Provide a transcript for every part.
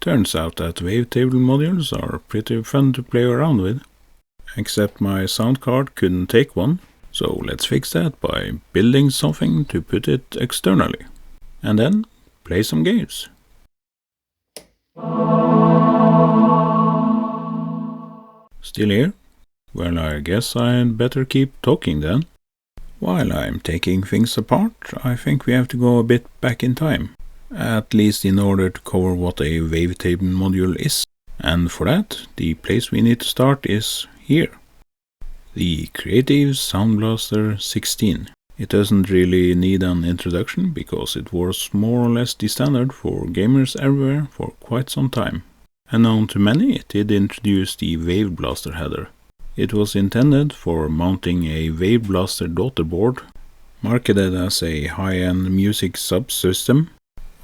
Turns out that wavetable modules are pretty fun to play around with, except my sound card couldn't take one, so let's fix that by building something to put it externally, and then play some games. Still here? Well, I guess I'd better keep talking then. While I'm taking things apart, I think we have to go a bit back in time. At least in order to cover what a wavetable module is. And for that, the place we need to start is here. The Creative Sound Blaster 16. It doesn't really need an introduction because it was more or less the standard for gamers everywhere for quite some time. Unknown to many, it did introduce the Wave Blaster header. It was intended for mounting a Wave Blaster daughter board, marketed as a high-end music subsystem.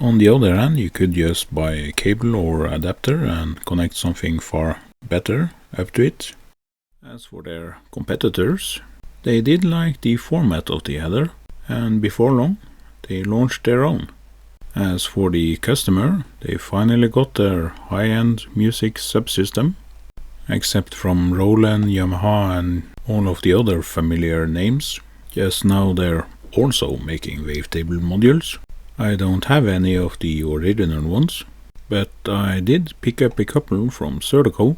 On the other hand, you could just buy a cable or adapter and connect something far better up to it. As for their competitors, they did like the format of the header, and before long, they launched their own. As for the customer, they finally got their high-end music subsystem, except from Roland, Yamaha and all of the other familiar names. Just now they're also making wavetable modules. I don't have any of the original ones, but I did pick up a couple from Certico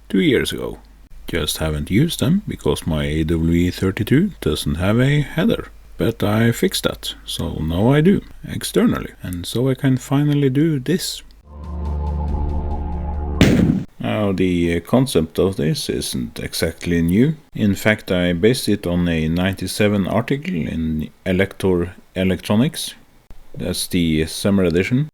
2 years ago. Just haven't used them because my AWE32 doesn't have a header. But I fixed that, so now I do, externally, and so I can finally do this. Now the concept of this isn't exactly new. In fact, I based it on a 97 article in Electronics. That's the summer edition.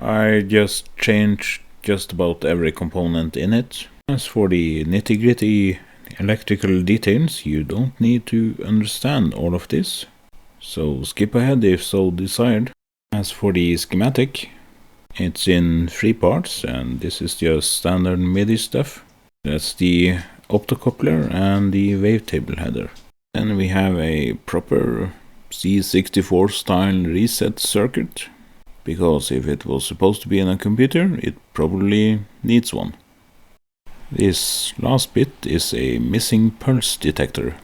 I just changed just about every component in it. As for the nitty-gritty electrical details, you don't need to understand all of this, so skip ahead if so desired. As for the schematic, it's in 3 parts, and this is just standard MIDI stuff. That's the optocoupler and the wavetable header. Then we have a proper C64 style reset circuit, because if it was supposed to be in a computer, it probably needs one. This last bit is a missing pulse detector.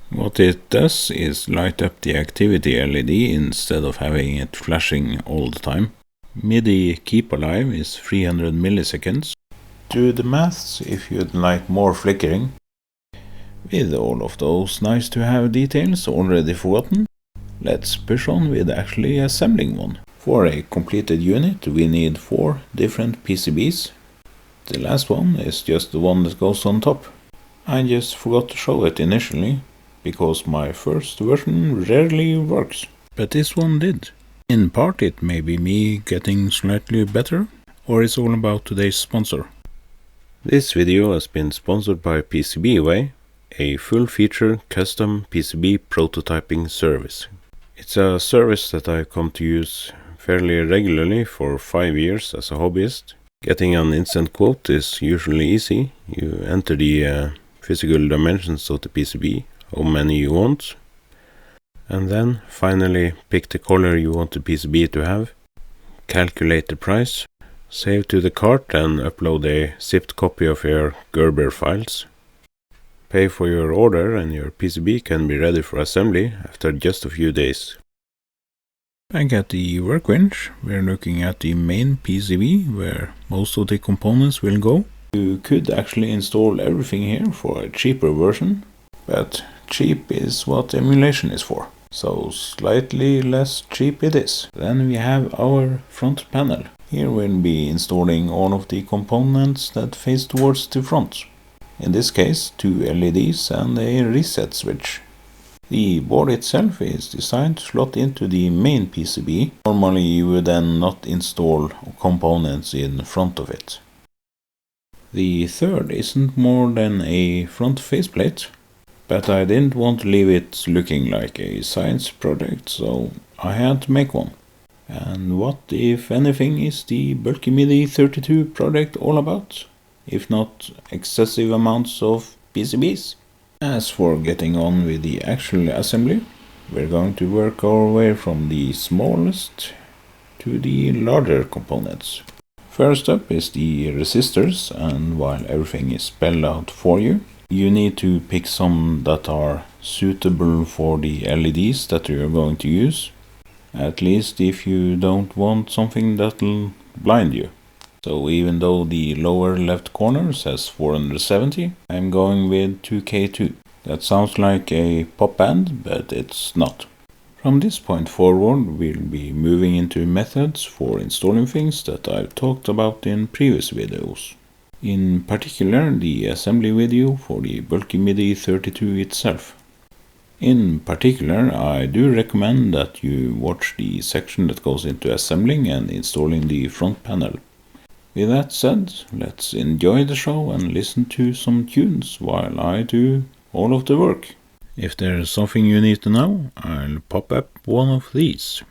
What it does is light up the activity LED instead of having it flashing all the time. MIDI keep alive is 300 milliseconds. Do the maths if you'd like more flickering. With all of those nice to have details already forgotten, let's push on with actually assembling one. For a completed unit we need 4 different PCBs. The last one is just the one that goes on top. I just forgot to show it initially, because my first version rarely works. But this one did. In part it may be me getting slightly better, or it's all about today's sponsor. This video has been sponsored by PCBWay, a full-feature custom PCB prototyping service. It's a service that I've come to use fairly regularly for 5 years as a hobbyist. Getting an instant quote is usually easy. You enter the physical dimensions of the PCB, how many you want, and then finally pick the color you want the PCB to have, calculate the price, save to the cart and upload a zipped copy of your Gerber files. Pay for your order and your PCB can be ready for assembly after just a few days. Back at the workbench, we're looking at the main PCB where most of the components will go. You could actually install everything here for a cheaper version, but cheap is what emulation is for, so slightly less cheap it is. Then we have our front panel. Here we'll be installing all of the components that face towards the front. In this case, 2 LEDs and a reset switch. The board itself is designed to slot into the main PCB. Normally you would then not install components in front of it. The third isn't more than a front faceplate, but I didn't want to leave it looking like a science project, so I had to make one. And what, if anything, is the BulkyMIDI-32 project all about, if not excessive amounts of PCBs? As for getting on with the actual assembly, we're going to work our way from the smallest to the larger components. First up is the resistors, and while everything is spelled out for you, you need to pick some that are suitable for the LEDs that you're going to use, at least if you don't want something that'll blind you. So even though the lower left corner says 470, I'm going with 2K2. That sounds like a pop band, but it's not. From this point forward, we'll be moving into methods for installing things that I've talked about in previous videos. In particular, the assembly video for the BulkyMIDI-32 itself. In particular, I do recommend that you watch the section that goes into assembling and installing the front panel. With that said, let's enjoy the show and listen to some tunes while I do all of the work. If there's something you need to know, I'll pop up one of these.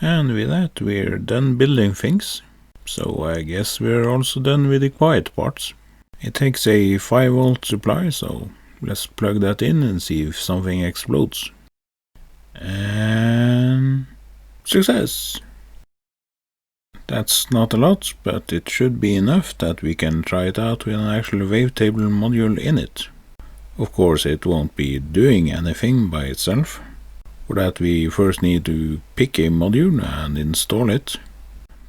And with that we're done building things. So I guess we're also done with the quiet parts. It takes a 5V supply, so let's plug that in and see if something explodes. And success! That's not a lot, but it should be enough that we can try it out with an actual wavetable module in it. Of course it won't be doing anything by itself. For that we first need to pick a module and install it.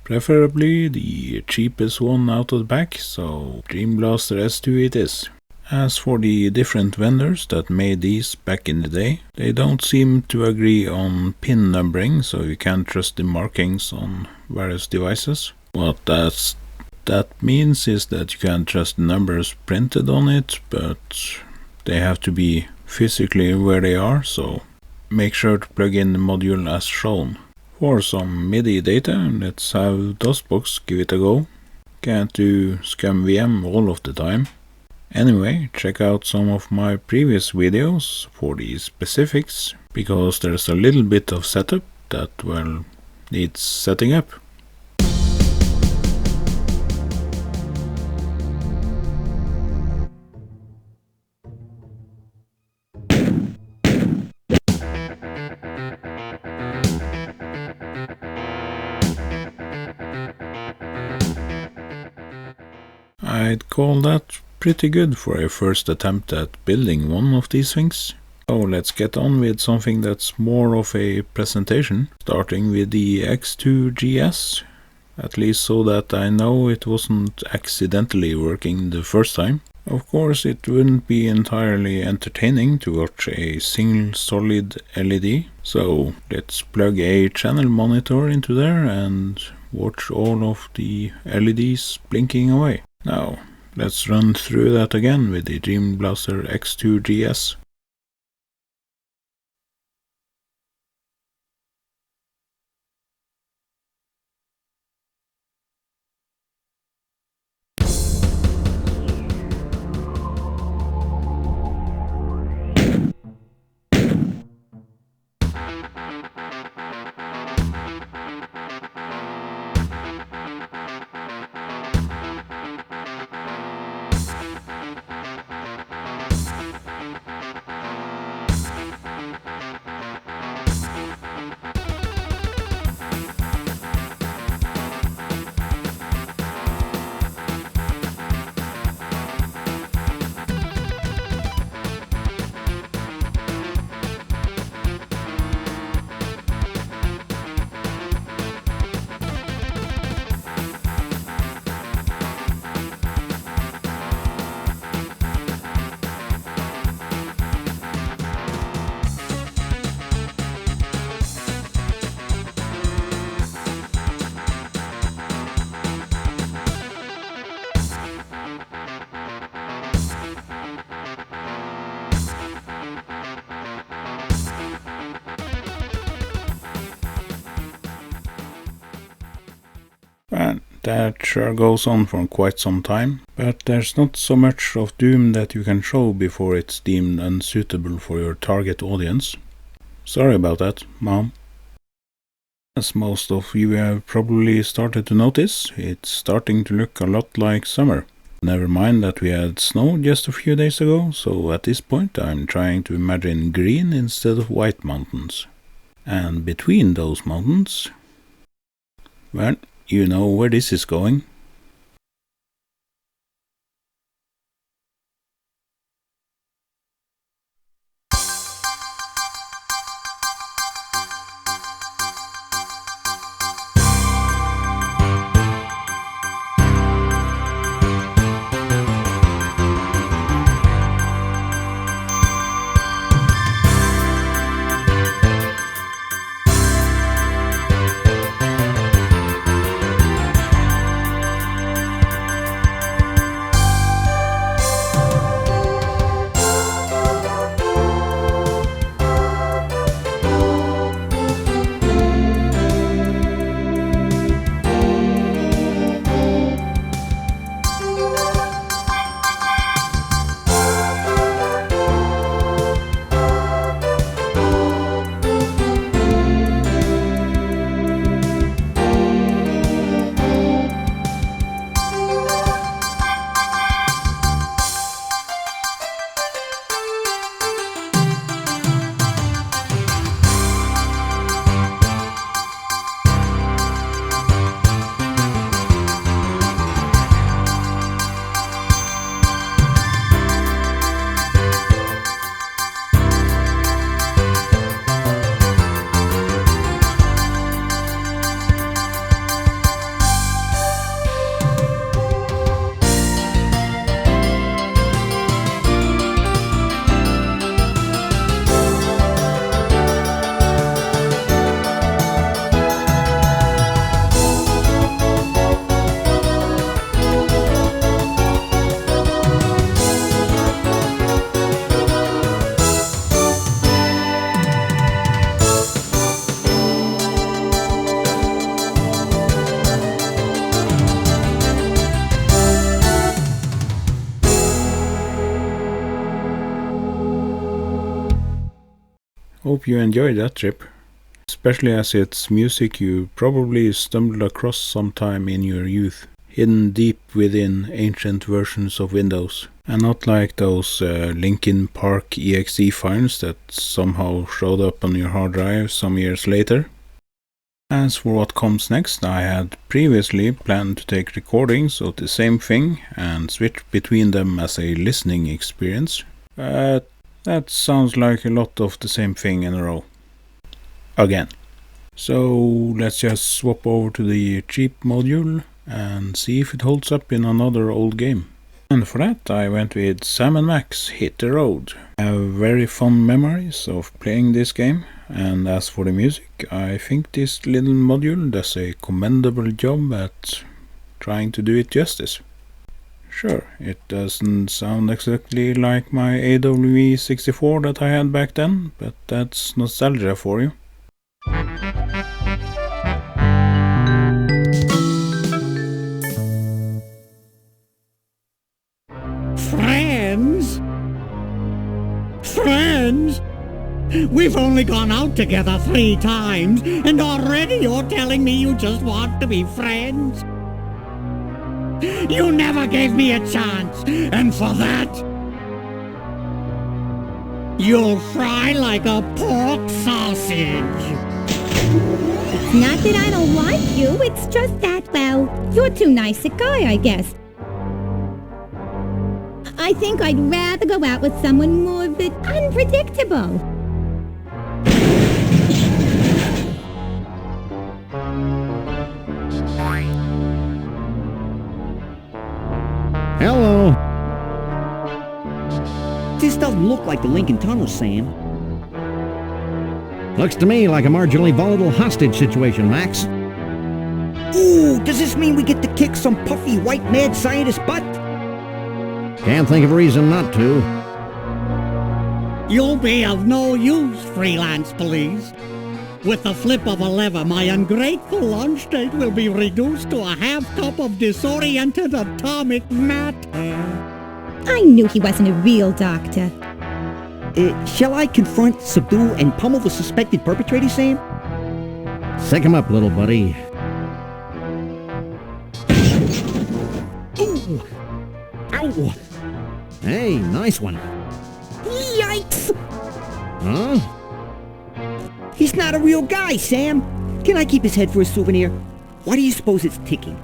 Preferably the cheapest one out of the pack, so Dream Blaster S2 it is. As for the different vendors that made these back in the day, they don't seem to agree on pin numbering, so you can't trust the markings on various devices. What that means is that you can trust the numbers printed on it, but they have to be physically where they are, so make sure to plug in the module as shown. For some MIDI data, let's have DOSBox give it a go. Can't do ScumVM all of the time. Anyway, check out some of my previous videos for the specifics, because there's a little bit of setup that, well, needs setting up. I'd call that pretty good for a first attempt at building one of these things. So let's get on with something that's more of a presentation, starting with the X2GS, at least so that I know it wasn't accidentally working the first time. Of course it wouldn't be entirely entertaining to watch a single solid LED, so let's plug a channel monitor into there and watch all of the LEDs blinking away. Now, let's run through that again with the Dream Blaster X2GS. And that sure goes on for quite some time, but there's not so much of Doom that you can show before it's deemed unsuitable for your target audience. Sorry about that, Mom. As most of you have probably started to notice, it's starting to look a lot like summer. Never mind that we had snow just a few days ago, so at this point I'm trying to imagine green instead of white mountains. And between those mountains, well, you know where this is going. Hope you enjoyed that trip, especially as it's music you probably stumbled across sometime in your youth, hidden deep within ancient versions of Windows, and not like those Linkin Park exe files that somehow showed up on your hard drive some years later. As for what comes next, I had previously planned to take recordings of the same thing and switch between them as a listening experience, but that sounds like a lot of the same thing in a row. Again. So let's just swap over to the cheap module and see if it holds up in another old game. And for that I went with Sam Max Hit the Road. I have very fond memories of playing this game, and as for the music, I think this little module does a commendable job at trying to do it justice. Sure, it doesn't sound exactly like my AW64 that I had back then, but that's nostalgia for you. Friends? We've only gone out together 3 times, and already you're telling me you just want to be friends? You never gave me a chance, and for that, you'll fry like a pork sausage. It's not that I don't like you, it's just that, well, you're too nice a guy, I guess. I think I'd rather go out with someone more a bit unpredictable. Hello. This doesn't look like the Lincoln Tunnel, Sam. Looks to me like a marginally volatile hostage situation, Max. Ooh, does this mean we get to kick some puffy white mad scientist butt? Can't think of a reason not to. You'll be of no use, freelance police. With the flip of a lever, my ungrateful lunch date will be reduced to a half cup of disoriented atomic matter. I knew he wasn't a real doctor. Shall I confront, subdue, and pummel the suspected perpetrator, Sam? Sick him up, little buddy. Ooh! Ow! Hey, nice one. Yikes! Huh? He's not a real guy, Sam. Can I keep his head for a souvenir? Why do you suppose it's ticking?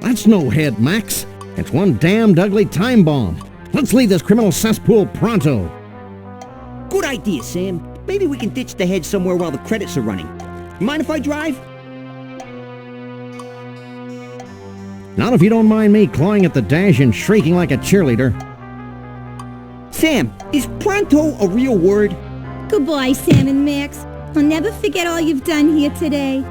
That's no head, Max. It's one damned ugly time bomb. Let's leave this criminal cesspool pronto. Good idea, Sam. Maybe we can ditch the head somewhere while the credits are running. You mind if I drive? Not if you don't mind me clawing at the dash and shrieking like a cheerleader. Sam, is pronto a real word? Goodbye, Sam and Max. I'll never forget all you've done here today.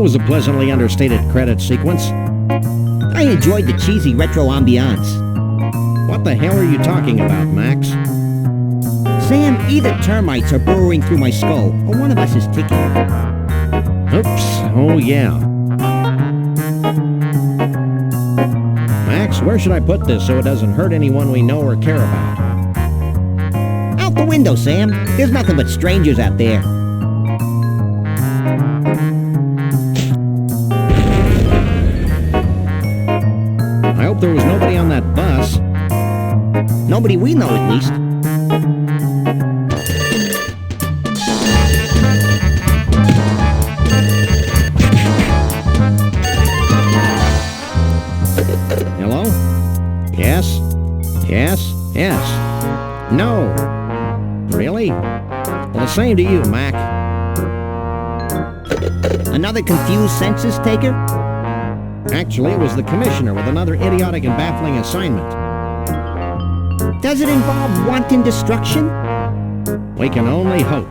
was a pleasantly understated credit sequence. I enjoyed the cheesy retro ambiance. What the hell are you talking about, Max? Sam, either termites are burrowing through my skull, or one of us is ticking. Oops, oh yeah. Max, where should I put this so it doesn't hurt anyone we know or care about? Out the window, Sam. There's nothing but strangers out there. I hope there was nobody on that bus. Nobody we know, at least. Hello? Yes? Yes? Yes. No. Really? Well, the same to you, Mac. Another confused census taker? Actually, it was the commissioner with another idiotic and baffling assignment. Does it involve wanton destruction? We can only hope.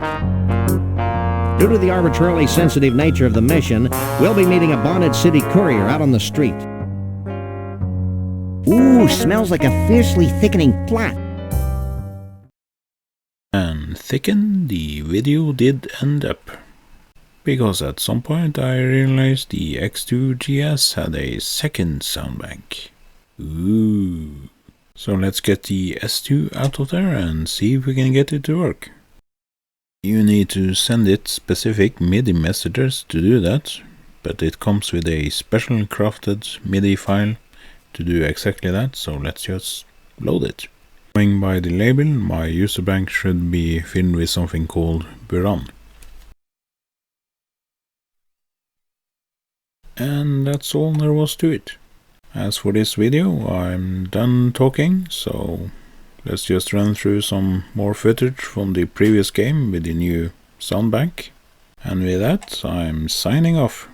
Due to the arbitrarily sensitive nature of the mission, we'll be meeting a bonded city courier out on the street. Ooh, smells like a fiercely thickening plot. And thicken, the video did end up. Because at some point I realized the X2GS had a second sound bank. Ooh. So let's get the S2 out of there and see if we can get it to work. You need to send it specific MIDI messages to do that, but it comes with a special crafted MIDI file to do exactly that, so let's just load it. Going by the label, my user bank should be filled with something called Buran. And that's all there was to it. As for this video, I'm done talking, so let's just run through some more footage from the previous game with the new sound bank. And with that, I'm signing off.